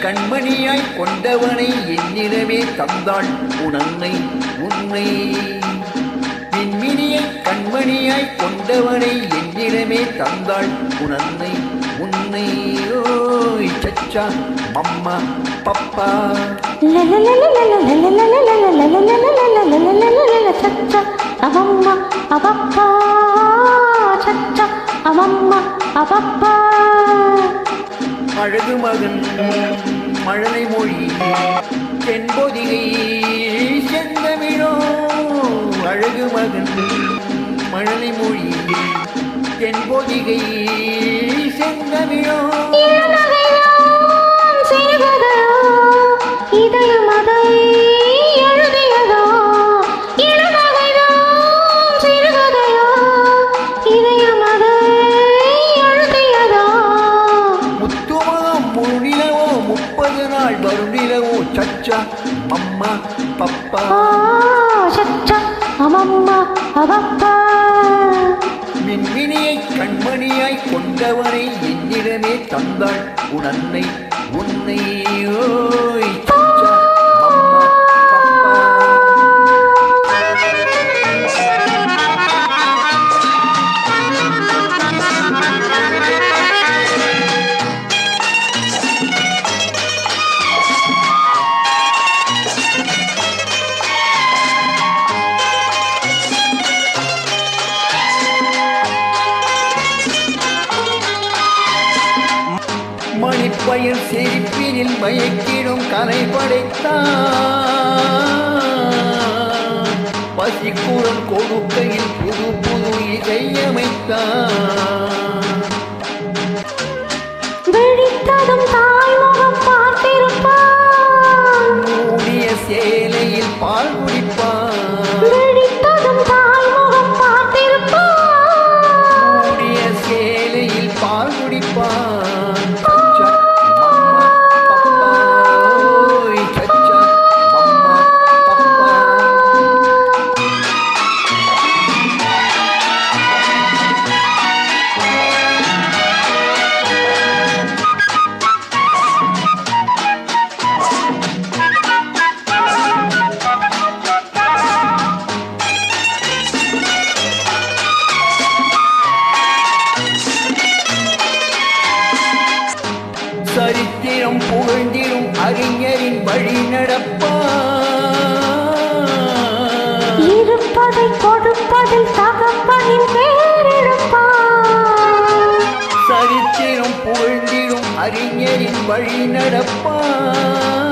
கண்மணியாய் கொண்டவனை என்னிடமே தந்தாள் உன்னை உன்னை. மின்மினியை கண்மணியாய் கொண்டவனை என்னிடமே தந்தாள் உன்னை உன்னை. ஓய் சச்சா அம்மா பப்பா சச்சா அம்மம்மா அப்பப்பா சச்சா அம்மம்மா அப்பப்பா. அழகு மகன் மழலை மொழி தென்பொதிகை செந்தமிழோ. அழகு மகன் மழலை மொழி தென்பொதிகை செந்தமிழோ. வருநிலவோ சச்சா அம்மா பப்பா சச்சா அம்மம்மா அப்பப்பா. மின்மினியை கண்மணியாய் கொண்டவனை என்னிடமே தந்தாள் உன்னை உன்னை. ஓய் சச்சா அம்மா பப்பா. மணிப்பயர் சிரிப்பினில் மயக்கிடும் கலை படைத்தான். பசிக்குரல் கொடுக்கையில் புது புது இசையமைத்தான். வெடித்ததும் தாய்முகம் பார்த்திருப்பான். மூடிய சேலையில் பால் குடிப்பான். வெடித்ததும் தாய்முகம் பார்த்திருப்பான். மூடிய சேலையில் பால் குடிப்பான். சரித்திரம் புகழ்ந்திடும் அறிஞரின் வழி நடப்பான். இருப்பதை கொடுப்பதில் தகப்பனின் பேரெடுப்பான். சரித்திரம் புகழ்ந்திடும் அறிஞரின் வழி நடப்பான்.